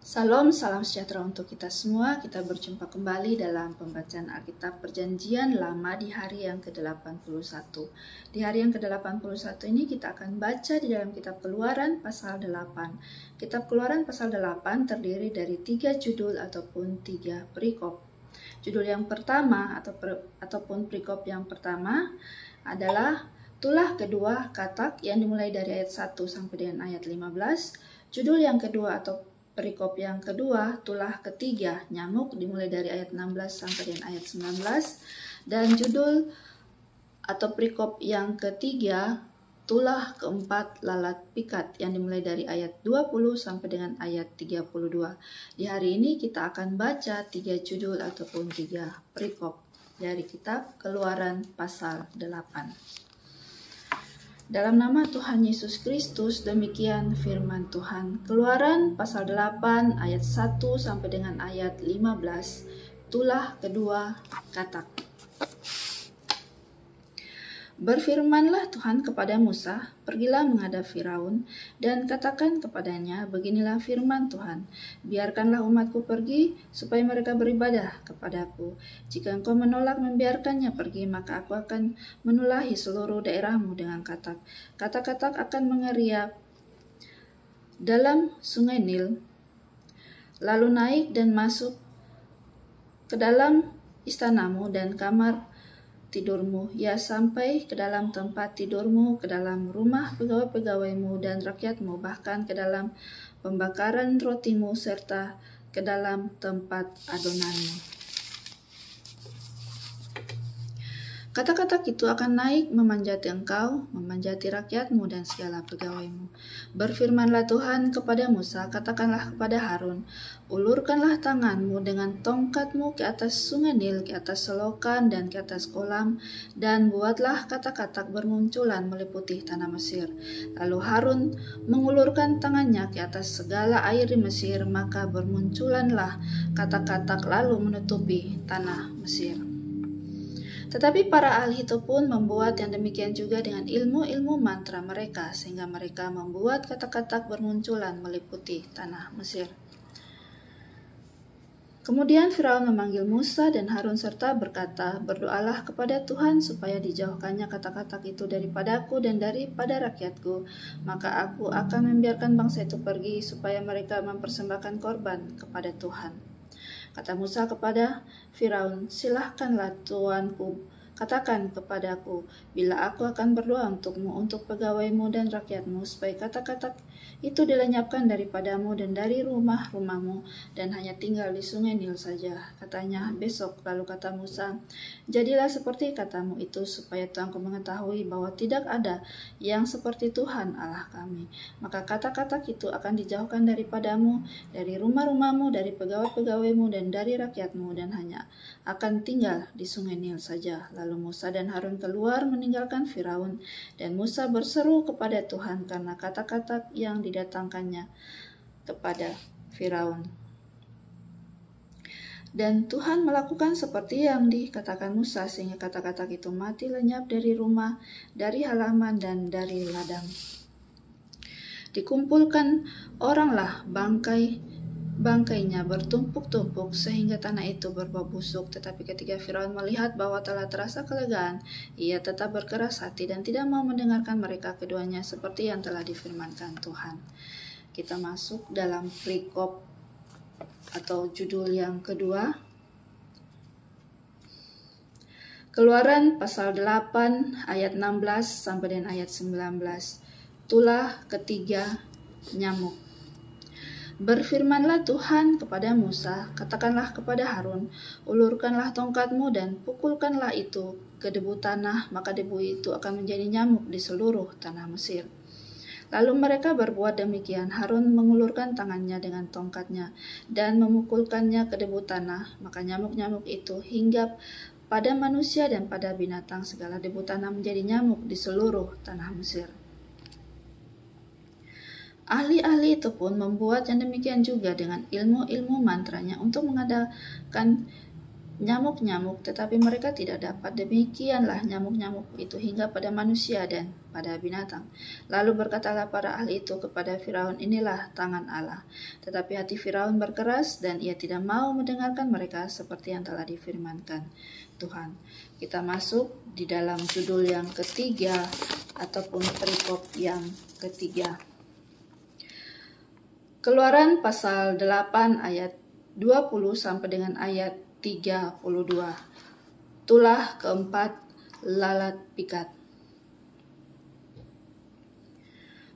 Salam sejahtera untuk kita semua. Kita berjumpa kembali dalam pembacaan Alkitab Perjanjian Lama di hari yang ke-81. Di hari yang ke-81 ini kita akan baca di dalam kitab Keluaran pasal 8. Kitab Keluaran pasal 8 terdiri dari 3 judul ataupun 3 perikop. Judul yang pertama ataupun perikop yang pertama adalah tulah kedua katak yang dimulai dari ayat 1 sampai dengan ayat 15. Judul yang kedua atau perikop yang kedua, tulah ketiga, nyamuk, dimulai dari ayat 16 sampai dengan ayat 19. Dan judul atau perikop yang ketiga, tulah keempat, lalat pikat, yang dimulai dari ayat 20 sampai dengan ayat 32. Di hari ini kita akan baca 3 judul ataupun 3 perikop dari kitab Keluaran pasal 8. Dalam nama Tuhan Yesus Kristus, demikian firman Tuhan. Keluaran pasal 8 ayat 1 sampai dengan ayat 15. Tulah kedua katak. Berfirmanlah Tuhan kepada Musa, pergilah menghadap Firaun, dan katakan kepadanya, beginilah firman Tuhan, biarkanlah umatku pergi, supaya mereka beribadah kepadaku. Jika engkau menolak membiarkannya pergi, maka aku akan menulahi seluruh daerahmu dengan katak. Katak-katak akan mengeriap dalam sungai Nil, lalu naik dan masuk ke dalam istanamu dan kamar tidurmu, ya sampai ke dalam tempat tidurmu, ke dalam rumah pegawai-pegawaimu dan rakyatmu, bahkan ke dalam pembakaran rotimu, serta ke dalam tempat adonanmu. Kata-kata itu akan naik memanjati engkau, memanjati rakyatmu dan segala pegawaimu. Berfirmanlah Tuhan kepada Musa, katakanlah kepada Harun, ulurkanlah tanganmu dengan tongkatmu ke atas sungai Nil, ke atas selokan dan ke atas kolam, dan buatlah katak-katak bermunculan meliputi tanah Mesir. Lalu Harun mengulurkan tangannya ke atas segala air di Mesir, maka bermunculanlah katak-katak lalu menutupi tanah Mesir. Tetapi para ahli itu pun membuat yang demikian juga dengan ilmu-ilmu mantra mereka, sehingga mereka membuat katak-katak bermunculan meliputi tanah Mesir. Kemudian Firaun memanggil Musa dan Harun serta berkata, berdoalah kepada Tuhan supaya dijauhkannya katak-katak itu daripadaku dan daripada rakyatku, maka aku akan membiarkan bangsa itu pergi supaya mereka mempersembahkan korban kepada Tuhan. Kata Musa kepada Firaun, silahkanlah tuanku, katakan kepadaku, bila aku akan berdoa untukmu, untuk pegawaimu dan rakyatmu, supaya katak-katak itu dilenyapkan daripadamu dan dari rumah-rumahmu, dan hanya tinggal di sungai Nil saja. Katanya, besok. Lalu kata Musa, jadilah seperti katamu itu, supaya tuanku mengetahui bahwa tidak ada yang seperti Tuhan Allah kami. Maka katak-katak itu akan dijauhkan daripadamu, dari rumah-rumahmu, dari pegawai-pegawaimu, dan dari rakyatmu, dan hanya akan tinggal di sungai Nil saja. Lalu Musa dan Harun keluar meninggalkan Firaun, dan Musa berseru kepada Tuhan karena kata-kata yang didatangkannya kepada Firaun. Dan Tuhan melakukan seperti yang dikatakan Musa, sehingga kata-kata itu mati lenyap dari rumah, dari halaman, dan dari ladang. Dikumpulkan oranglah bangkainya bertumpuk-tumpuk sehingga tanah itu berbau busuk. Tetapi ketika Firaun melihat bahwa telah terasa kelegaan, ia tetap berkeras hati dan tidak mau mendengarkan mereka keduanya seperti yang telah difirmankan Tuhan. Kita masuk dalam perikop atau judul yang kedua. Keluaran pasal 8 ayat 16 sampai dengan ayat 19. Tulah ketiga, nyamuk. Berfirmanlah Tuhan kepada Musa, katakanlah kepada Harun, ulurkanlah tongkatmu dan pukulkanlah itu ke debu tanah, maka debu itu akan menjadi nyamuk di seluruh tanah Mesir. Lalu mereka berbuat demikian. Harun mengulurkan tangannya dengan tongkatnya dan memukulkannya ke debu tanah, maka nyamuk-nyamuk itu hinggap pada manusia dan pada binatang. Segala debu tanah menjadi nyamuk di seluruh tanah Mesir. Ahli-ahli itu pun membuat yang demikian juga dengan ilmu-ilmu mantranya untuk mengadakan nyamuk-nyamuk, tetapi mereka tidak dapat. Demikianlah nyamuk-nyamuk itu hingga pada manusia dan pada binatang. Lalu berkatalah para ahli itu kepada Firaun, inilah tangan Allah. Tetapi hati Firaun berkeras dan ia tidak mau mendengarkan mereka seperti yang telah difirmankan Tuhan. Kita masuk di dalam judul yang ketiga ataupun perikop yang ketiga. Keluaran pasal 8 ayat 20 sampai dengan ayat 32. Tulah keempat, lalat pikat.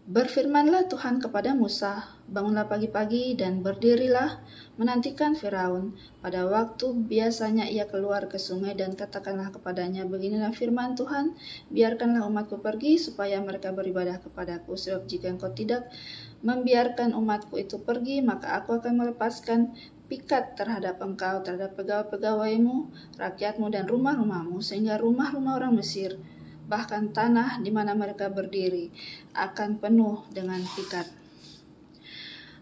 Berfirmanlah Tuhan kepada Musa, bangunlah pagi-pagi dan berdirilah menantikan Firaun. Pada waktu biasanya ia keluar ke sungai dan katakanlah kepadanya, beginilah firman Tuhan, biarkanlah umatku pergi supaya mereka beribadah kepadaku. Sebab jika engkau tidak membiarkan umatku itu pergi, maka aku akan melepaskan pikat terhadap engkau, terhadap pegawai-pegawaimu, rakyatmu dan rumah-rumahmu, sehingga rumah-rumah orang Mesir, bahkan tanah di mana mereka berdiri, akan penuh dengan pikat.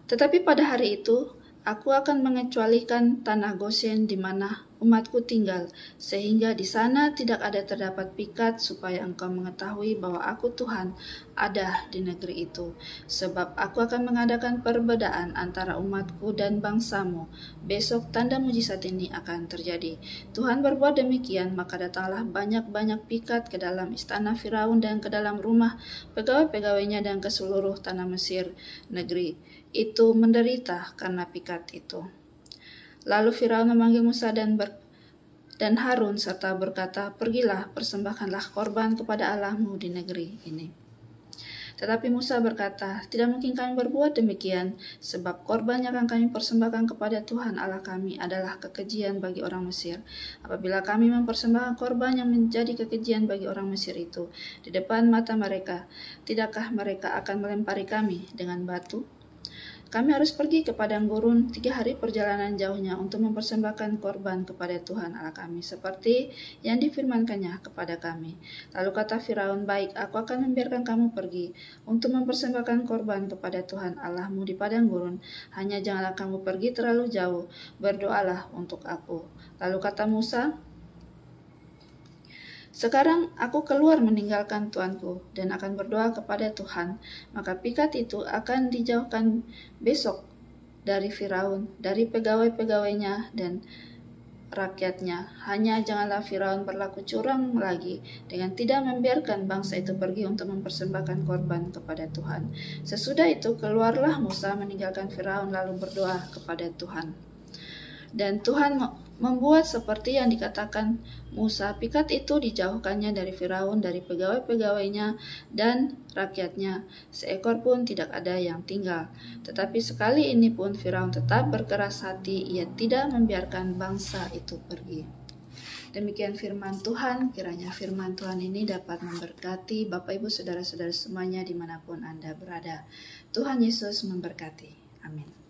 Tetapi pada hari itu, aku akan mengecualikan tanah Goshen di mana umatku tinggal, sehingga di sana tidak ada terdapat pikat, supaya engkau mengetahui bahwa aku Tuhan ada di negeri itu. Sebab aku akan mengadakan perbedaan antara umatku dan bangsamu. Besok tanda mujizat ini akan terjadi. Tuhan berbuat demikian, maka datanglah banyak-banyak pikat ke dalam istana Firaun dan ke dalam rumah pegawai-pegawainya dan ke seluruh tanah Mesir. Negeri itu menderita karena pikat itu. Lalu Firaun memanggil Musa dan Harun serta berkata, pergilah, persembahkanlah korban kepada Allahmu di negeri ini. Tetapi Musa berkata, tidak mungkin kami berbuat demikian, sebab korban yang akan kami persembahkan kepada Tuhan Allah kami adalah kekejian bagi orang Mesir. Apabila kami mempersembahkan korban yang menjadi kekejian bagi orang Mesir itu di depan mata mereka, tidakkah mereka akan melempari kami dengan batu? Kami harus pergi ke padang gurun 3 hari perjalanan jauhnya untuk mempersembahkan korban kepada Tuhan Allah kami, seperti yang difirmankannya kepada kami. Lalu kata Firaun, baik, aku akan membiarkan kamu pergi untuk mempersembahkan korban kepada Tuhan Allahmu di padang gurun. Hanya janganlah kamu pergi terlalu jauh, berdoalah untuk aku. Lalu kata Musa, sekarang aku keluar meninggalkan tuanku dan akan berdoa kepada Tuhan, maka pikat itu akan dijauhkan besok dari Firaun, dari pegawai-pegawainya dan rakyatnya. Hanya janganlah Firaun berlaku curang lagi dengan tidak membiarkan bangsa itu pergi untuk mempersembahkan korban kepada Tuhan. Sesudah itu keluarlah Musa meninggalkan Firaun lalu berdoa kepada Tuhan. Dan Tuhan membuat seperti yang dikatakan Musa, pikat itu dijauhkannya dari Firaun, dari pegawai-pegawainya dan rakyatnya. Seekor pun tidak ada yang tinggal. Tetapi sekali ini pun Firaun tetap berkeras hati, ia tidak membiarkan bangsa itu pergi. Demikian firman Tuhan, kiranya firman Tuhan ini dapat memberkati Bapak Ibu Saudara-saudara semuanya dimanapun Anda berada. Tuhan Yesus memberkati. Amin.